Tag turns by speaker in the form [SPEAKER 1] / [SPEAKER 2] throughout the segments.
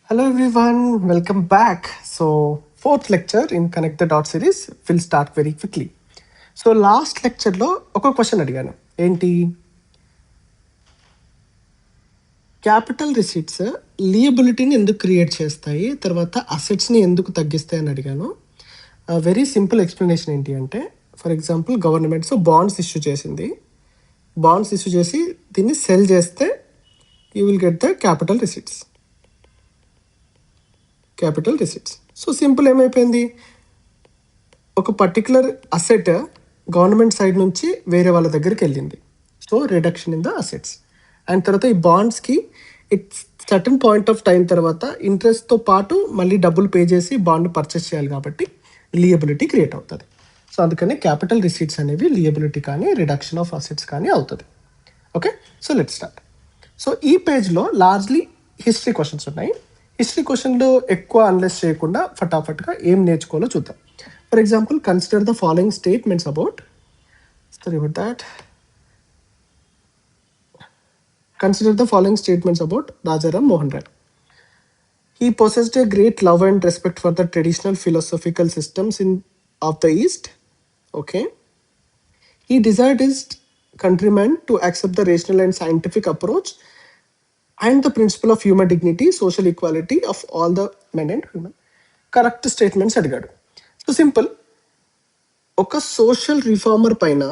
[SPEAKER 1] Hello everyone, welcome back. So, fourth lecture in Connect the Dot series will start very quickly. So, last lecture లో ఒక question అడిగాను. ఏంటి? Capital receipts లియబిలిటీని ఎందుకు create చేస్తాయి, తర్వాత అసెట్స్ని ఎందుకు తగ్గిస్తాయి అని అడిగాను. వెరీ సింపుల్ ఎక్స్ప్లెనేషన్ ఏంటి అంటే, for example governments bonds issue చేసింది. బాండ్స్ ఇష్యూ చేసి దీన్ని సెల్ చేస్తే you will get the capital receipts. So simple ఏమైపోయింది, ఒక పర్టికులర్ అసెట్ గవర్నమెంట్ సైడ్ నుంచి వేరే వాళ్ళ దగ్గరికి వెళ్ళింది. So reduction in the assets. And తర్వాత ఈ బాండ్స్కి it's certain point of time తర్వాత ఇంట్రెస్ట్తో పాటు మళ్ళీ డబ్బులు పే చేసి బాండ్ పర్చేస్ చేయాలి, కాబట్టి లియబిలిటీ క్రియేట్ అవుతుంది. సో అందుకని క్యాపిటల్ రిసీట్స్ అనేవి లియబిలిటీ కానీ రిడక్షన్ ఆఫ్ అసెట్స్ కానీ అవుతుంది. Okay, so let start. So ఈ పేజ్లో లార్జ్లీ హిస్టరీ క్వశ్చన్స్ ఉన్నాయి. హిస్టరీ క్వశ్చన్లు ఎక్కువ అనలైజ్ చేయకుండా ఫటాఫట్గా ఏం నేర్చుకోవాలో చూద్దాం. For example, consider the following statements about Rajaram Mohan Rai. He possessed a great love and respect for the traditional philosophical systems of the East. Okay. He desired his countrymen to accept the rational and scientific approach and the principle of human dignity, social equality of all the men and women. Correct statements అడిగాడు. So simple, ఒక social reformer పైన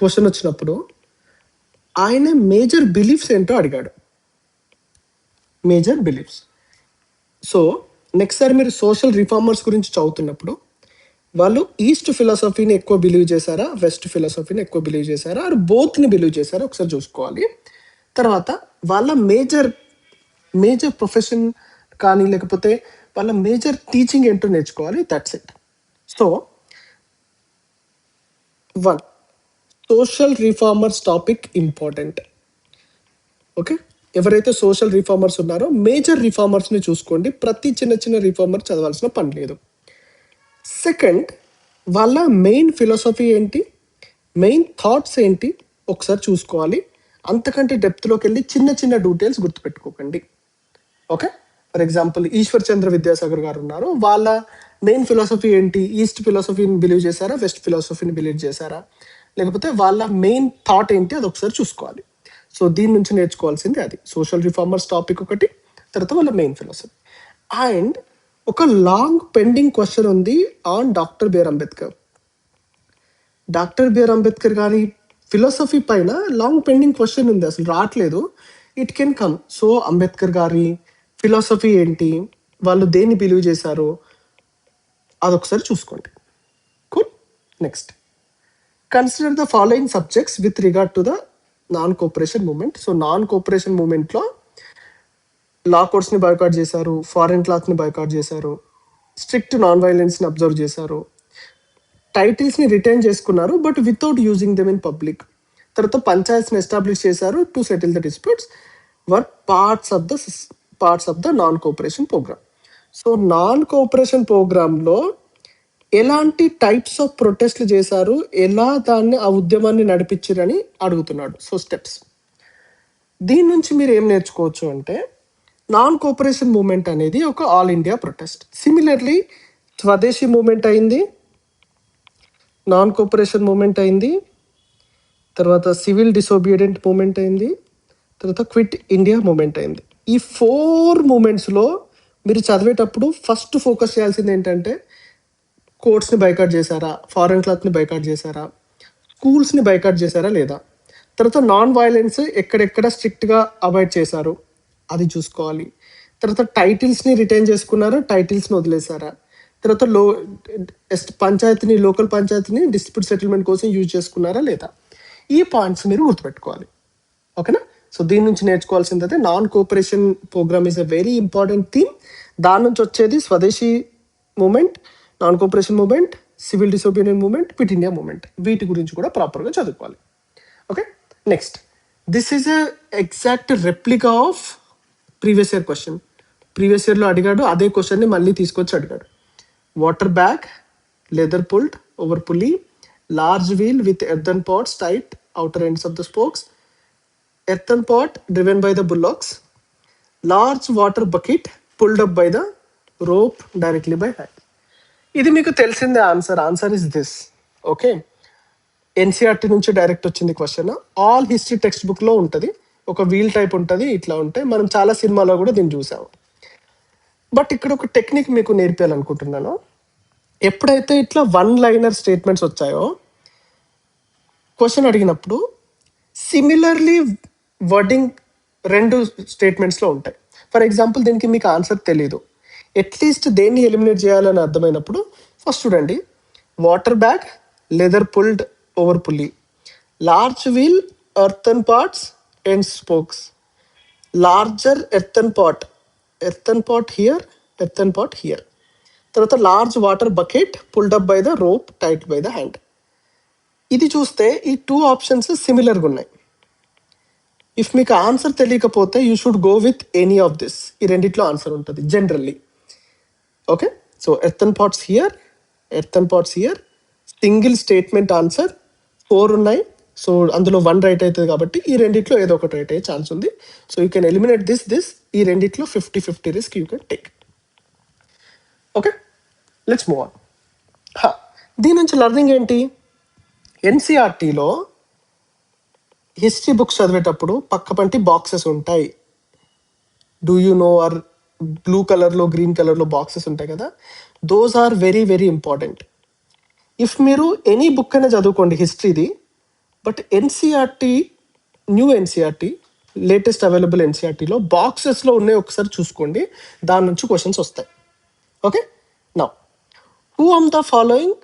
[SPEAKER 1] question వచ్చినప్పుడు ఆయన major beliefs ఏంటో అడిగాడు. Major beliefs. So next సారి మీరు social reformers గురించి చదువుతున్నప్పుడు వాళ్ళు ఈస్ట్ ఫిలాసఫీని ఎక్కువ బిలీవ్ చేశారా, వెస్ట్ ఫిలాసఫీని ఎక్కువ బిలీవ్ చేశారా, ఆర్ బోత్ని బిలీవ్ చేశారా ఒకసారి చూసుకోవాలి. తర్వాత వాళ్ళ మేజర్ ప్రొఫెషన్ కానీ లేకపోతే వాళ్ళ మేజర్ టీచింగ్ ఏంటో నేర్చుకోవాలి. That's it. So 1, social reformers topic important. Okay, ఎవరైతే సోషల్ రిఫార్మర్స్ ఉన్నారో మేజర్ రిఫార్మర్స్ని చూసుకోండి. ప్రతి చిన్న రిఫార్మర్ చదవాల్సిన పని లేదు. సెకండ్, వాళ్ళ మెయిన్ ఫిలాసఫీ ఏంటి, మెయిన్ థాట్స్ ఏంటి ఒకసారి చూసుకోవాలి. అంతకంటే డెప్త్లోకి వెళ్ళి చిన్న డీటెయిల్స్ గుర్తుపెట్టుకోకండి. Okay, for example Ishwar Chandra Vidyasagar గారు ఉన్నారు. వాళ్ళ మెయిన్ ఫిలాసఫీ ఏంటి, ఈస్ట్ ఫిలాసఫీని బిలీవ్ చేశారా, వెస్ట్ ఫిలాసఫీని బిలీవ్ చేశారా, లేకపోతే వాళ్ళ మెయిన్ థాట్ ఏంటి, అది ఒకసారి చూసుకోవాలి. సో దీని నుంచి నేర్చుకోవాల్సింది అది సోషల్ రిఫార్మర్స్ టాపిక్ ఒకటి, తర్వాత వాళ్ళ మెయిన్ ఫిలాసఫీ. అండ్ ఒక లాంగ్ పెండింగ్ క్వశ్చన్ ఉంది on doctor B R Ambedkar. Doctor B R Ambedkar గారి ఫిలాసఫీ పైన లాంగ్ పెండింగ్ క్వశ్చన్ ఉంది, అసలు రావట్లేదు. It can come. So Ambedkar గారి ఫిలాసఫీ ఏంటి, వాళ్ళు దేన్ని బిలీవ్ చేశారు, అదొకసారి చూసుకోండి. Cool. Next, consider the following subjects with regard to the non cooperation movement. So non cooperation మూమెంట్లో లా కోర్ట్స్ని బాయ్కాట్ చేశారు, ఫారెన్ క్లాత్ని బాయ్కాట్ చేశారు, స్ట్రిక్ట్ నాన్ వైలెన్స్ని అబ్జర్వ్ చేశారు, టైటిల్స్ని రిటైన్ చేసుకున్నారు but without using them in public. తర్వాత పంచాయత్స్ని ఎస్టాబ్లిష్ చేశారు to settle the disputes. Were parts of the non cooperation programme. So non cooperation ప్రోగ్రాంలో ఎలాంటి టైప్స్ ఆఫ్ ప్రొటెస్ట్లు చేశారు, ఎలా దాన్ని ఆ ఉద్యమాన్ని నడిపించారని అడుగుతున్నాడు. So steps. దీని నుంచి మీరు ఏం నేర్చుకోవచ్చు అంటే, నాన్ కోఆపరేషన్ మూమెంట్ అనేది ఒక ఆల్ ఇండియా ప్రొటెస్ట్. సిమిలర్లీ స్వదేశీ మూమెంట్ అయింది, నాన్ కోఆపరేషన్ మూమెంట్ అయింది, తర్వాత సివిల్ డిసోబీడియంట్ మూమెంట్ అయింది, తర్వాత క్విట్ ఇండియా మూమెంట్ అయింది. ఈ 4 మూమెంట్స్లో మీరు చదివేటప్పుడు ఫస్ట్ ఫోకస్ చేయాల్సింది ఏంటంటే, కోర్ట్స్ని బైకాట్ చేశారా, ఫారెన్ క్లాత్ని బైకాట్ చేశారా, స్కూల్స్ని బైకాట్ చేశారా లేదా, తర్వాత నాన్ వైలెన్స్ ఎక్కడెక్కడ స్ట్రిక్ట్గా అవాయిడ్ చేశారు అది చూసుకోవాలి. తర్వాత టైటిల్స్ని రిటైన్ చేసుకున్నారా, టైటిల్స్ని వదిలేశారా, తర్వాత లోకల్ పంచాయతీని డిస్ప్యూట్ సెటిల్మెంట్ కోసం యూజ్ చేసుకున్నారా లేదా, ఈ పాయింట్స్ మీరు గుర్తుపెట్టుకోవాలి. ఓకేనా. సో దీని నుంచి నేర్చుకోవాల్సింది అయితే non cooperation programme is a very important theme. దాని నుంచి వచ్చేది Swadeshi movement, non cooperation movement, civil disobedient movement, quit India movement. వీటి గురించి కూడా ప్రాపర్గా చదువుకోవాలి. Okay, next, this is a exact replica of previous year question. Previous ఇయర్లో అడిగాడు, అదే క్వశ్చన్ని మళ్ళీ తీసుకొచ్చి అడిగాడు. Water bag, leather pulled over pulley, large wheel with earthen pots tied outer ends of the spokes, earthen pot driven by the bullocks, large water bucket pulled up by the rope directly by hand. ఇది మీకు తెలిసిందే answer is this. Okay, NCERT నుంచి direct వచ్చింది question. All history text బుక్లో ఉంటుంది, ఒక wheel type ఉంటుంది, ఇట్లా ఉంటాయి. మనం చాలా సినిమాలో కూడా దీన్ని చూసాము. బట్ ఇక్కడ ఒక టెక్నిక్ మీకు నేర్పించాలనుకుంటున్నాను. ఎప్పుడైతే ఇట్లా వన్ లైనర్ స్టేట్మెంట్స్ వచ్చాయో క్వశ్చన్ అడిగినప్పుడు సిమిలర్లీ వర్డింగ్ రెండు స్టేట్మెంట్స్లో ఉంటాయి. ఫర్ ఎగ్జాంపుల్ దీనికి మీకు ఆన్సర్ తెలీదు, అట్లీస్ట్ దేన్ని ఎలిమినేట్ చేయాలని అర్థమైనప్పుడు ఫస్ట్ చూడండి, water bag leather pulled over pulley, large wheel earthen parts and spokes, larger earthen pot here, తర్వాత large water bucket pulled up by the rope tied by the hand. ఇది చూస్తే ఈ two options సిమిలర్గా ఉన్నాయి. If మీకు answer తెలియకపోతే you should go with any of this. ఈ రెండిట్లో ఆన్సర్ ఉంటుంది generally. Okay, so earthen pots here, single statement answer 4 ఉన్నాయి. సో అందులో 1 రైట్ అవుతుంది కాబట్టి ఈ రెండిట్లో ఏదో ఒకటి రైట్ అయ్యే ఛాన్స్ ఉంది. So you can eliminate this. ఈ రెండిట్లో 50-50 risk you can take. Okay, let's move on. దీని నుంచి లర్నింగ్ ఏంటి? ఎన్సీఆర్టీలో హిస్టరీ బుక్స్ చదివేటప్పుడు పక్కపంటి బాక్సెస్ ఉంటాయి. Do you know? Or blue కలర్లో గ్రీన్ కలర్లో బాక్సెస్ ఉంటాయి కదా, those are very very important. If మీరు ఎనీ బుక్ అయినా చదువుకోండి హిస్టరీది, but NCERT, new NCERT, latest available ఎన్సీఆర్టీలో బాక్సెస్లో ఉన్నాయి, ఒకసారి చూసుకోండి, దాని నుంచి క్వశ్చన్స్ వస్తాయి. Okay, now who among following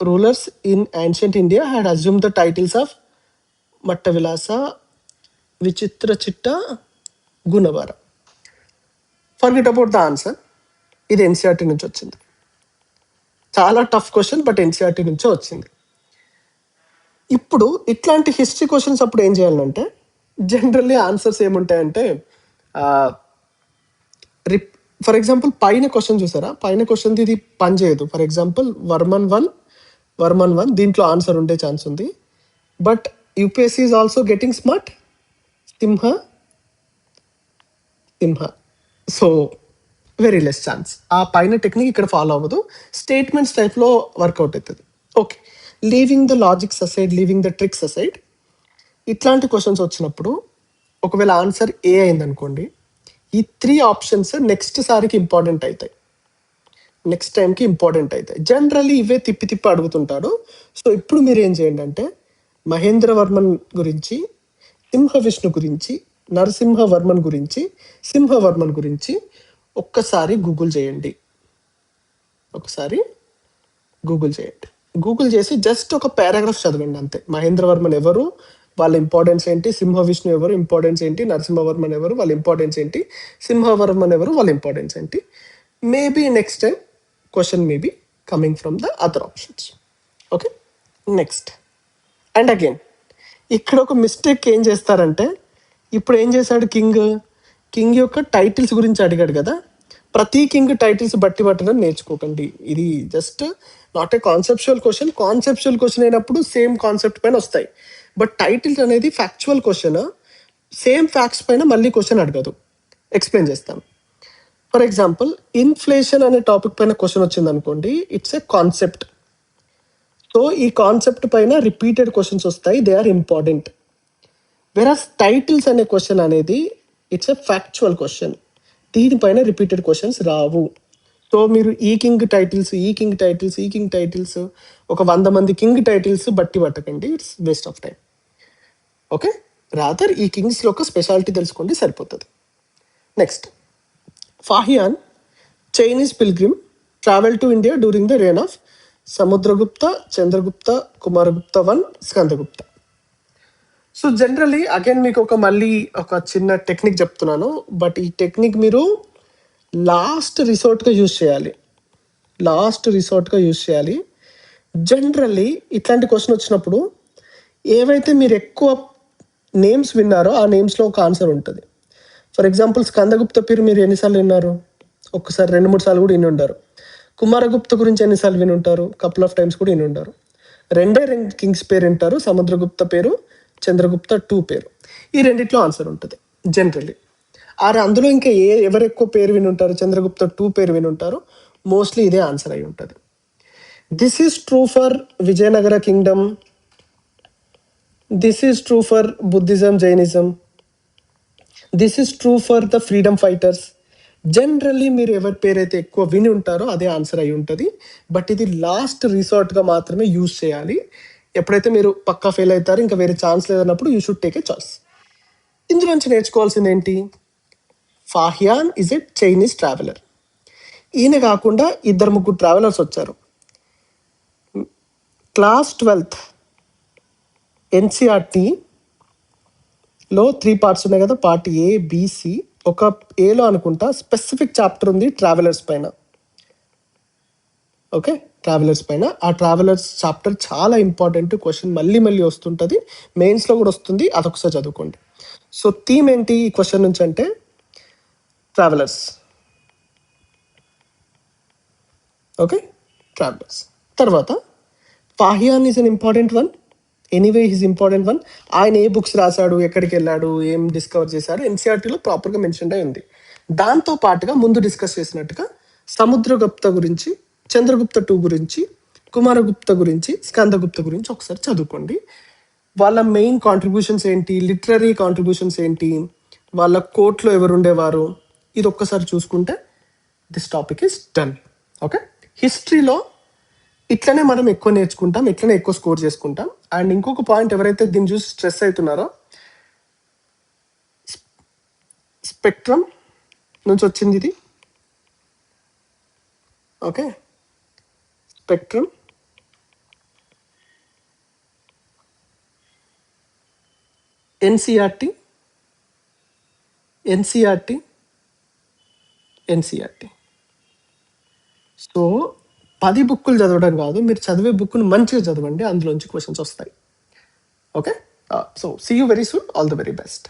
[SPEAKER 1] rulers in ancient India had assumed the titles of Mattavilasa, Vichitrachitta, Gunabhara? Forget about the answer. ఇది ఎన్సీఆర్టీ నుంచి వచ్చింది. చాలా టఫ్ క్వశ్చన్, బట్ ఎన్సీఆర్టీ నుంచే వచ్చింది. ఇప్పుడు ఇట్లాంటి హిస్టరీ క్వశ్చన్స్ అప్పుడు ఏం చేయాలంటే, జనరల్లీ ఆన్సర్స్ ఏముంటాయంటే, ఫర్ ఎగ్జాంపుల్ పైన క్వశ్చన్ చూసారా, పైన క్వశ్చన్ ఇది పని చేయదు. ఫర్ ఎగ్జాంపుల్ వర్మన్ వన్ దీంట్లో ఆన్సర్ ఉండే ఛాన్స్ ఉంది. But UPSC is also getting smart. Simha, so very less chance. ఆ పైన టెక్నిక్ ఇక్కడ ఫాలో అవ్వదు, స్టేట్మెంట్స్ టైప్లో వర్కౌట్ అవుతుంది. Okay, leaving the logics aside, leaving the tricks aside, ఇట్లాంటి క్వశ్చన్స్ వచ్చినప్పుడు ఒకవేళ ఆన్సర్ ఏ అయిందనుకోండి, ఈ 3 ఆప్షన్స్ నెక్స్ట్ సారికి ఇంపార్టెంట్ అవుతాయి, నెక్స్ట్ టైంకి ఇంపార్టెంట్ అవుతాయి. జనరల్లీ ఇవే తిప్పి అడుగుతుంటాడు. సో ఇప్పుడు మీరు ఏం చేయండి అంటే, మహేంద్రవర్మన్ గురించి, సింహ విష్ణు గురించి, నరసింహవర్మన్ గురించి, సింహవర్మన్ గురించి ఒక్కసారి గూగుల్ చేయండి. గూగుల్ చేసి జస్ట్ ఒక పారాగ్రాఫ్ చదవండి అంతే. మహేంద్రవర్మన్ ఎవరు, వాళ్ళ ఇంపార్టెన్స్ ఏంటి, సింహ విష్ణు ఎవరు, ఇంపార్టెన్స్ ఏంటి, నరసింహవర్మన్ ఎవరు, వాళ్ళ ఇంపార్టెన్స్ ఏంటి, సింహవర్మన్ ఎవరు, వాళ్ళ ఇంపార్టెన్స్ ఏంటి. Maybe next time question maybe coming from the other options. Okay, next. And again ఇక్కడ ఒక మిస్టేక్ ఏం చేస్తారంటే, ఇప్పుడు ఏం చేశాడు కింగ్ యొక్క టైటిల్స్ గురించి అడిగాడు కదా, ప్రతి కింగ్ టైటిల్స్ బట్టి పట్టడం నేర్చుకోకండి. ఇది just not a conceptual question అయినప్పుడు సేమ్ కాన్సెప్ట్ పైన వస్తాయి. బట్ టైటిల్స్ అనేది ఫ్యాక్చువల్ క్వశ్చన్, సేమ్ ఫ్యాక్ట్స్ పైన మళ్ళీ క్వశ్చన్ అడగదు. ఎక్స్ప్లెయిన్ చేస్తాను. ఫర్ ఎగ్జాంపుల్, ఇన్ఫ్లేషన్ అనే టాపిక్ పైన క్వశ్చన్ వచ్చింది అనుకోండి, ఇట్స్ ఏ కాన్సెప్ట్. సో ఈ కాన్సెప్ట్ పైన రిపీటెడ్ క్వశ్చన్స్ వస్తాయి, they are important. Whereas titles అనే క్వశ్చన్ అనేది ఇట్స్ ఎ ఫ్యాక్చువల్ క్వశ్చన్, దీనిపైన రిపీటెడ్ క్వశ్చన్స్ రావు. సో మీరు ఈ కింగ్ టైటిల్స్ ఒక 100 మంది కింగ్ టైటిల్స్ బట్టి పట్టకండి, it's waste of time. Okay, rather ఈ కింగ్స్లో ఒక స్పెషాలిటీ తెలుసుకోండి, సరిపోతుంది. Next, Fahien, Chinese pilgrim, travel to India during the reign of Samudragupta, Chandragupta, Kumaragupta 1, Skandagupta. So generally again మీకు మళ్ళీ ఒక చిన్న టెక్నిక్ చెప్తున్నాను, బట్ ఈ టెక్నిక్ మీరు లాస్ట్ రిసార్ట్గా యూజ్ చేయాలి. జనరల్లీ ఇట్లాంటి క్వశ్చన్ వచ్చినప్పుడు ఏవైతే మీరు ఎక్కువ నేమ్స్ విన్నారో ఆ నేమ్స్లో ఒక ఆన్సర్ ఉంటుంది. ఫర్ ఎగ్జాంపుల్, స్కందగుప్త పేరు మీరు ఎన్నిసార్లు విన్నారు? ఒక్కసారి 2-3 సార్లు కూడా విని ఉంటారు. కుమారగుప్త గురించి ఎన్నిసార్లు విని ఉంటారు? కపుల్ ఆఫ్ టైమ్స్ కూడా విని ఉంటారు. 2 కింగ్స్ పేరు వింటారు, సముద్రగుప్త పేరు, చంద్రగుప్త 2 పేరు. ఈ రెండిట్లో ఆన్సర్ ఉంటుంది జనరల్లీ. అందులో ఇంకా ఎవరు ఎక్కువ పేరు విని ఉంటారు, చంద్రగుప్త 2 పేరు విని ఉంటారు, మోస్ట్లీ ఇదే ఆన్సర్ అయి ఉంటుంది. This is true for Vijayanagara Kingdom, this is true for Buddhism, Jainism, this is true for the freedom fighters. Generally మీరు ఎవరి పేరైతే ఎక్కువ విని ఉంటారో అదే ఆన్సర్ అయి ఉంటుంది. బట్ ఇది లాస్ట్ రిసార్ట్గా మాత్రమే యూజ్ చేయాలి. ఎప్పుడైతే మీరు పక్కా ఫెయిల్ అవుతారో, ఇంకా వేరే ఛాన్స్ లేదన్నప్పుడు you should take a choice. ఇందులోంచి నేర్చుకోవాల్సింది ఏంటి? Fahien is a Chinese traveller. ఈయన కాకుండా 2-3 ట్రావెలర్స్ వచ్చారు. క్లాస్ 12th ఎన్సీఆర్టీలో 3 పార్ట్స్ ఉన్నాయి కదా, పార్ట్ ఏ, బిసి. ఒక ఏలో అనుకుంటా స్పెసిఫిక్ చాప్టర్ ఉంది ట్రావెలర్స్ పైన. ఓకే, ట్రావెలర్స్ పైన. ఆ ట్రావెలర్స్ చాప్టర్ చాలా ఇంపార్టెంట్. క్వశ్చన్ మళ్ళీ మళ్ళీ వస్తుంటుంది, మెయిన్స్లో కూడా వస్తుంది. అదొకసారి చదువుకోండి. సో థీమ్ ఏంటి ఈ క్వశ్చన్ నుంచి అంటే ట్రావెలర్స్. Okay, travellers. తర్వాత Fahien is an important one. Anyway is important one. ఆయన ఏ బుక్స్ రాశాడు, ఎక్కడికి వెళ్ళాడు, ఏం డిస్కవర్ చేశాడు, ఎన్సీఆర్టీలో ప్రాపర్గా మెన్షన్ అయి ఉంది. దాంతో పాటుగా ముందు డిస్కస్ చేసినట్టుగా సముద్రగుప్త గురించి, చంద్రగుప్త 2 గురించి, కుమారగుప్త గురించి, స్కందగుప్త గురించి ఒకసారి చదువుకోండి. వాళ్ళ మెయిన్ కాంట్రిబ్యూషన్స్ ఏంటి, లిటరరీ కాంట్రిబ్యూషన్స్ ఏంటి, వాళ్ళ కోర్టులో ఎవరు ఉండేవారు, ఇది ఒక్కసారి చూసుకుంటే this topic is done. Okay, హిస్టరీలో ఇట్లనే మనం ఎక్కువ నేర్చుకుంటాం, ఇట్లనే ఎక్కువ స్కోర్ చేసుకుంటాం. అండ్ ఇంకొక పాయింట్, ఎవరైతే దీన్ని చూసి స్ట్రెస్ అవుతున్నారో, స్పెక్ట్రమ్ నుంచి వచ్చింది ఇది. Okay, spectrum, NCERT, NCERT, NCERT. So 10 బుక్కులు చదవడం కాదు, మీరు చదివే బుక్ను మంచిగా చదవండి, అందులోంచి క్వశ్చన్స్ వస్తాయి. Okay, so see you very soon. All the very best.